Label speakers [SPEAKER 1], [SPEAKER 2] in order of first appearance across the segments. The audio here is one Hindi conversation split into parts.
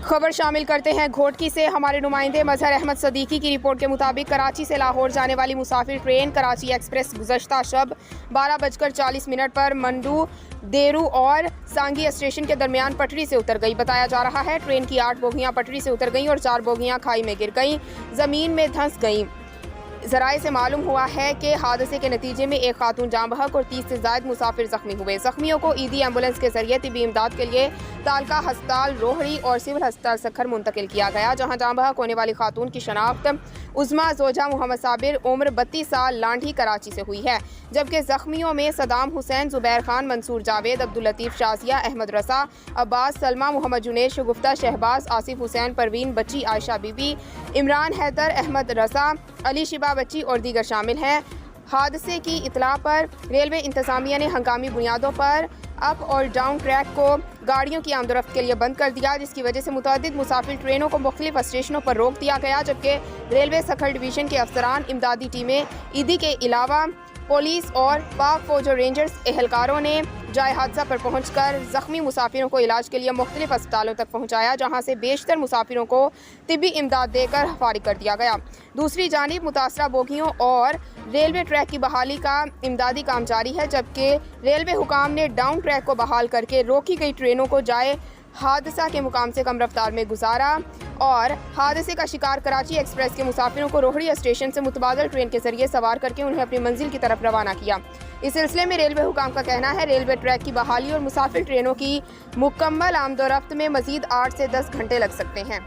[SPEAKER 1] खबर शामिल करते हैं घोटकी से। हमारे नुमाइंदे मजहर अहमद सदीकी की रिपोर्ट के मुताबिक कराची से लाहौर जाने वाली मुसाफिर ट्रेन कराची एक्सप्रेस गुज़श्ता शब 12:40 पर मंडू देरू और सांगी स्टेशन के दरमियान पटरी से उतर गई। बताया जा रहा है ट्रेन की 8 बोगियां पटरी से उतर गईं और 4 बोगियां खाई में गिर गईं, ज़मीन में धंस गईं। ज़राए से मालूम हुआ है कि हादसे के नतीजे में एक खातून जाँ बहक और 30 से ज़ायद मुसाफिर ज़ख्मी हुए। ज़ख्मियों को ईदी एम्बुलेंस के जरिए तिबी इमदाद के लिए तालका अस्पताल रोहड़ी और सिविल अस्पताल सखर मुंतकिल किया गया, जहाँ जाँ बहक होने वाली खातून की शनाख्त उज़मा जोजा मोहम्मद साबिर उम्र 32 साल लांढी कराची से हुई है, जबकि ज़ख्मियों में सदाम हुसैन, जुबैर खान, मंसूर जावेद, अब्दुल लतीफ़, शाजिया, अहमद रसा, अब्बास, सलमा, मोहम्मद जुनेद, शगुफ्ता, शहबाज, आसिफ हुसैन, परवीन बच्ची, आयशा बीबी, इमरान हैदर, अहमद रसा, अली शिबा बच्ची और दीगर शामिल हैं। हादसे की इतला पर रेलवे इंतज़ामिया ने हंगामी बुनियादों पर अप और डाउन ट्रैक को गाड़ियों की आमदोरफ्त के लिए बंद कर दिया, जिसकी वजह से मुतअद्दिद मुसाफिर ट्रेनों को मुख्तलिफ स्टेशनों पर रोक दिया गया, जबकि रेलवे सखर डिवीज़न के अफसरान, इमदादी टीमें, ईदी के अलावा पुलिस और पाक फौज और रेंजर्स एहलकारों ने जाए हादसा पर पहुंचकर ज़ख्मी मुसाफिरों को इलाज के लिए मुख्तलिफ अस्पतालों तक पहुंचाया, जहां से बेशतर मुसाफिरों को तिब्बी इमदाद देकर फारिग कर दिया गया। दूसरी जानिब मुतासरा बोगियों और रेलवे ट्रैक की बहाली का इमदादी काम जारी है, जबकि रेलवे हुकाम ने डाउन ट्रैक को बहाल करके रोकी गई ट्रेनों को जाए हादसा के मुकाम से कम रफ्तार में गुजारा और हादसे का शिकार कराची एक्सप्रेस के मुसाफिरों को रोहड़ी स्टेशन से मुतबादल ट्रेन के जरिए सवार करके उन्हें अपनी मंजिल की तरफ रवाना किया। इस सिलसिले में रेलवे हुकाम का कहना है रेलवे ट्रैक की बहाली और मुसाफिर ट्रेनों की मुकम्मल आमदोरफ्त में मजीद 8 से 10 घंटे लग सकते हैं।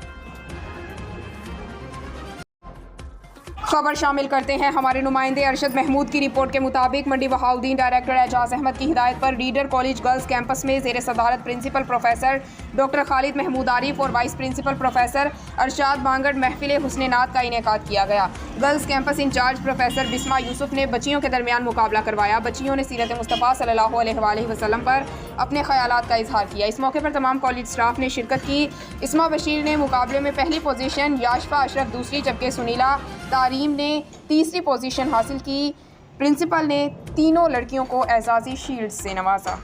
[SPEAKER 1] खबर शामिल करते हैं हमारे नुमाइंदे अरशद महमूद की रिपोर्ट के मुताबिक मंडी बहाउद्दीन डायरेक्टर एजाज अहमद की हिदायत पर रीडर कॉलेज गर्ल्स कैंपस में ज़ेर सदारत principal professor doctor Khalid Mahmood Arif और vice principal professor Arshad Bangar महफिल हुस्न नात का इनेकाद किया गया। Girls campus in charge professor Bisma Yusuf ने बच्चियों के दरमियान मुकाबला करवाया। बच्चियों ने सीरत मुस्तफ़ा सल्लल्लाहु अलैहि वसल्लम पर अपने ख्यालात का इजहार किया। इस मौके पर तमाम कॉलेज स्टाफ ने शिरकत की। इस्मा बशीर ने मुकाबले में पहली पोजीशन, याशफा अशरफ दूसरी, जबकि सुनीला तारीम ने तीसरी पोजीशन हासिल की। प्रिंसिपल ने तीनों लड़कियों को एजाज़ी शील्ड से नवाजा।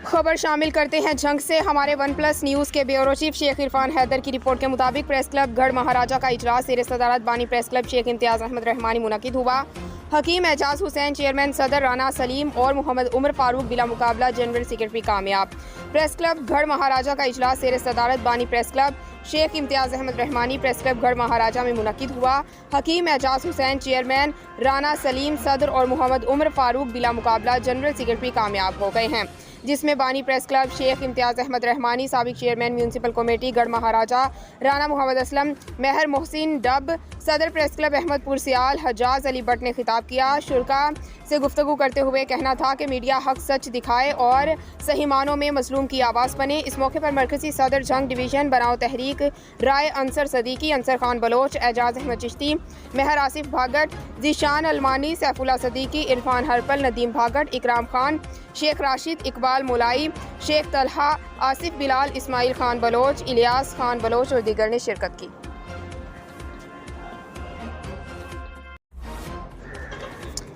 [SPEAKER 1] खबर शामिल करते हैं जंग से। हमारे वन प्लस न्यूज़ के ब्यूरो चीफ शेख इरफान हैदर की रिपोर्ट के मुताबिक प्रेस क्लब गढ़ महाराजा का इजलास ज़ेर सदारत बानी प्रेस क्लब शेख इम्तियाज़ अहमद रहमानी मुनक़िद हुआ। हकीम एजाज हुसैन चेयरमैन, सदर राना सलीम और मोहम्मद उमर फारूक बिला मुकाबला जनरल सेक्रेटरी कामयाब। प्रेस क्लब गढ़ महाराजा का इजलास ज़ेर सदारत बानी प्रेस क्लब शेख इम्तियाज़ अहमद रहमानी प्रेस क्लब गढ़ महाराजा में मुनक़िद हुआ। हकीम एजाज हुसैन चेयरमैन, राना सलीम सदर और मोहम्मद उमर फारूक बिला मुकाबला जनरल सेक्रेटरी कामयाब हो गए हैं, जिसमें बानी प्रेस क्लब शेख इम्तियाज़ अहमद रहमानी, साबिक चेयरमैन म्यूनसिपल कमेटी गढ़ महाराजा राना मोहम्मद असलम, महर मोहसिन डब, सदर प्रेस क्लब अहमदपुर सियाल हजाज अली भट्ट ने खिताब किया। शुरा से गुफ्तगू करते हुए कहना था कि मीडिया हक सच दिखाए और सही मानों में मजलूम की आवाज़ बने। इस मौके पर मरकज़ी सदर जंग डिवीज़न बनाओ तहरीक राय अंसर सदीकी, अंसर खान बलोच, एजाज अहमद चिश्ती, महर आसिफ भागट, जीशान अलमानी, सैफुल्ला सदीकी, इरफान हरपल, नदीम भागट, इकराम खान, शेख राशिद, इकबाल मोलाई, शेख तलहा, आसिफ बिलाल, इस्माइल खान बलोच, इलियास खान बलोच और दीगर ने शिरकत की।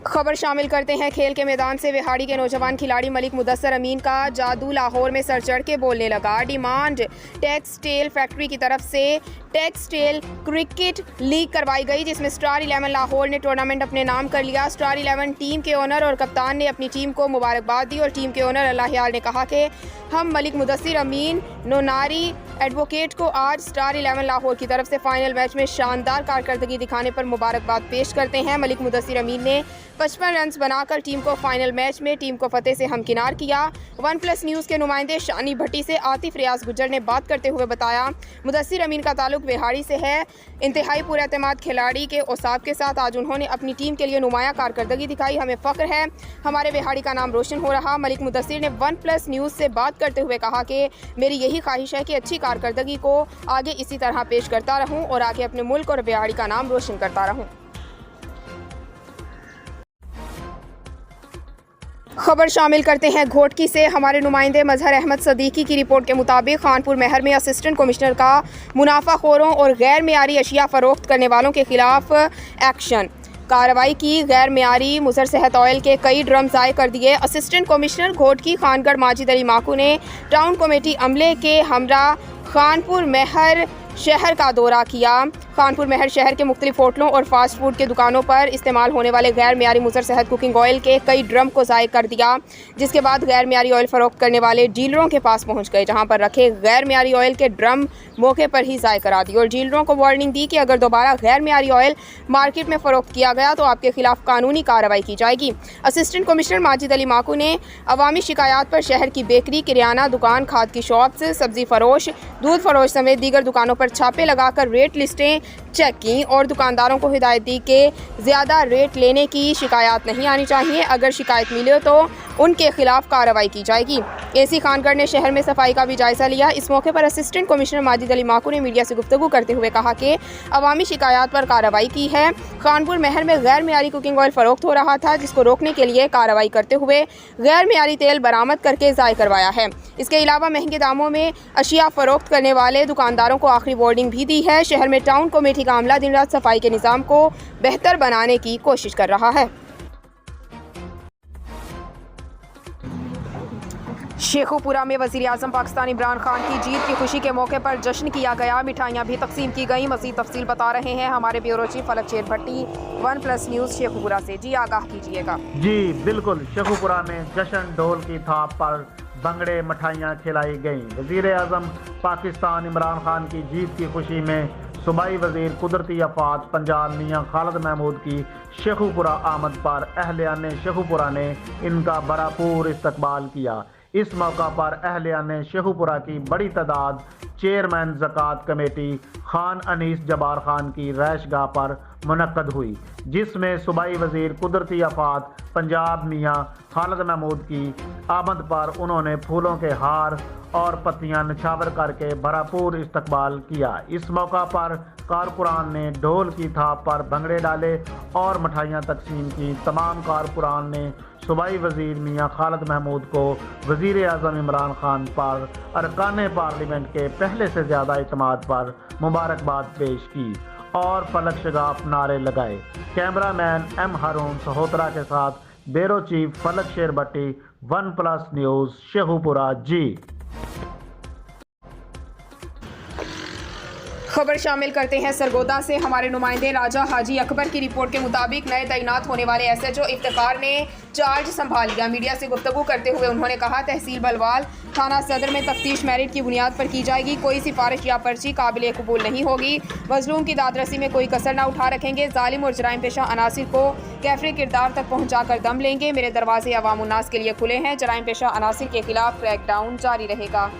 [SPEAKER 1] खबर शामिल करते हैं खेल के मैदान से। विहाड़ी के नौजवान खिलाड़ी मलिक मुदस्सर अमीन का जादू लाहौर में सर चढ़ के बोलने लगा। डिमांड टेक्सटाइल फैक्ट्री की तरफ से टेक्सटाइल क्रिकेट लीग करवाई गई, जिसमें स्टार 11 लाहौर ने टूर्नामेंट अपने नाम कर लिया। स्टार 11 टीम के ओनर और कप्तान ने अपनी टीम को मुबारकबाद दी और टीम के ओनर अल्लाह यार ने कहा कि हम मलिक मुदस्सिर अमीन नोनारी एडवोकेट को आज स्टार 11 लाहौर की तरफ से फाइनल मैच में शानदार कारकर्दगी दिखाने पर मुबारकबाद पेश करते हैं। मलिक मुदस्सिर अमीन ने 55 रन बनाकर टीम को फाइनल मैच में टीम को फतेह से हमकिनार किया। वन प्लस न्यूज़ के नुमाइंदे शानी भट्टी से आतिफ रियाज गुज्जर ने बात करते हुए बताया, मुदस्सिर अमीन का ताल्लुक बिहाड़ी से है। इंतहाई पुरएतमाद खिलाड़ी के औसाफ के साथ आज उन्होंने अपनी टीम के लिए नुमाया कारकर्दगी दिखाई। हमें फ़ख्र है, हमारे बिहाड़ी का नाम रोशन हो रहा। मलिक मुदस्सिर ने वन प्लस न्यूज़ से बात करते हुए कहा कि मेरी यही ख्वाहिश है कि अच्छी कारकर्दगी को आगे इसी तरह पेश करता रहूं और आगे अपने मुल्क और बिहाड़ी का नाम रोशन करता रहूं। खबर शामिल करते हैं घोटकी से। हमारे नुमाइंदे मजहर अहमद सदीकी की रिपोर्ट के मुताबिक खानपुर महर में असिस्टेंट कमिश्नर का मुनाफाखोरों और गैर मियारी अशिया फ़रोख्त करने वालों के खिलाफ एक्शन। कार्रवाई की। गैर मियारी मुज़र सेहत ऑयल के कई ड्रम ज़ाय कर दिए। असिस्टेंट कमिश्नर घोटकी खानगढ़ माजिद अली माकू ने टाउन कमेटी अमले के हमरा खानपुर महर शहर का दौरा किया। खानपुर महर शहर के मुख्तलिफ होटलों और फास्ट फूड के दुकानों पर इस्तेमाल होने वाले गैर मियारी मुज़र सेहत कुकिंग ऑयल के कई ड्रम को ज़ाय कर दिया, जिसके बाद गैर मियारी ऑयल फ़रोख्त करने वाले डीलरों के पास पहुंच गए, जहां पर रखे गैर मियारी ऑयल के ड्रम मौके पर ही ज़ाय करा दी और डीलरों को वार्निंग दी कि अगर दोबारा गैर मियारी ऑयल मार्केट में फ़रोख्त किया गया तो आपके खिलाफ कानूनी कार्रवाई की जाएगी। असिस्टेंट कमिश्नर माजिद अली माकू ने अवामी शिकायत पर शहर की बेकरी, किराना दुकान, खाद की शॉप्स, सब्जी फरोश, दूध फरोश समेत दीगर दुकानों पर छापे लगाकर रेट लिस्टें चेक की और दुकानदारों को हिदायत दी कि ज़्यादा रेट लेने की शिकायत नहीं आनी चाहिए। अगर शिकायत मिले तो उनके खिलाफ कार्रवाई की जाएगी। एसी खानगढ़ ने शहर में सफाई का भी जायज़ा लिया। इस मौके पर असिस्टेंट कमिश्नर माजिद अली माकू ने मीडिया से गुफ्तगू करते हुए कहा कि अवामी शिकायत पर कार्रवाई की है। खानपुर महर में गैर मियारी कुकिंग ऑयल फ़रोख्त हो रहा था, जिसको रोकने के लिए कार्रवाई करते हुए गैर मियारी तेल बरामद करके ज़ाय करवाया है। इसके अलावा महंगे दामों में अशिया फ़रोख्त करने वाले दुकानदारों को आखिरी वार्निंग भी दी है। शहर में टाउन कमेटी का अमला दिन रात सफाई के निज़ाम को बेहतर बनाने की कोशिश कर रहा है। शेखुपुरा में वज़ीर आज़म पाकिस्तान इमरान खान की जीत की खुशी के मौके पर जश्न किया गया। मिठाइयाँ भी तकसीम की गई। मज़ीद तफसील बता रहे हैं हमारे ब्यूरो चीफ फलक शेर भट्टी, 1+ न्यूज़ शेखुपुरा से। जी आगाह कीजिएगा।
[SPEAKER 2] जी बिल्कुल, शेखुपुरा में जश्न ढोल की थाप पर भंगड़े मिठाइयाँ खिलाई गईं। वज़ीर आज़म पाकिस्तान इमरान खान की जीत की खुशी में सूबाई वज़ीर कुदरती आफात पंजाब मियाँ खालिद महमूद की शेखुपुरा आमद पर अहलियान शेखुपुरा ने इनका भरपूर इस्तकबाल किया। इस मौका पर अहलियान शेखुपुरा की बड़ी तादाद चेयरमैन ज़कात कमेटी खान अनीस जबार खान की रैशगाह पर मुनक्कद हुई, जिसमें सूबाई वज़ीर कुदरती आफात पंजाब मियाँ खालिद महमूद की आमद पर उन्होंने फूलों के हार और पत्तियां निछावर करके भरपूर इस्तकबाल किया। इस मौका पर कारकुरान ने ढोल की थाप पर भंगड़े डाले और मिठाइयाँ तकसीम की। तमाम कारकुरान ने सूबाई वज़ीर मियाँ खालिद महमूद को वज़ीर आज़म इमरान खान पर अरकान पार्लियामेंट के पहले से ज़्यादा इतमाद पर मुबारकबाद पेश की और फलक शगाफ नारे लगाए। कैमरामैन एम हारून सहोत्रा के साथ ब्यूरो चीफ फलक शेर भट्टी, 1+ न्यूज़ शेखुपुरा। जी
[SPEAKER 1] खबर शामिल करते हैं सरगोदा से। हमारे नुमाइंदे राजा हाजी अकबर की रिपोर्ट के मुताबिक नए तैनात होने वाले SHO इफ्तिखार ने चार्ज संभाल लिया। मीडिया से गुफ्तगू करते हुए उन्होंने कहा, तहसील बलवाल थाना सदर में तफ्तीश मेरिट की बुनियाद पर की जाएगी। कोई सिफारिश या पर्ची काबिल कबूल नहीं होगी। मजलूम की दादरसी में कोई कसर न उठा रखेंगे। जालिम और जराइम पेशा अनासिर को कैफरे किरदार तक पहुँचा कर दम लेंगे। मेरे दरवाजे अवाम उन्नास के लिए खुले हैं। जराइम पेशा अनासिर के खिलाफ क्रैकडाउन जारी रहेगा।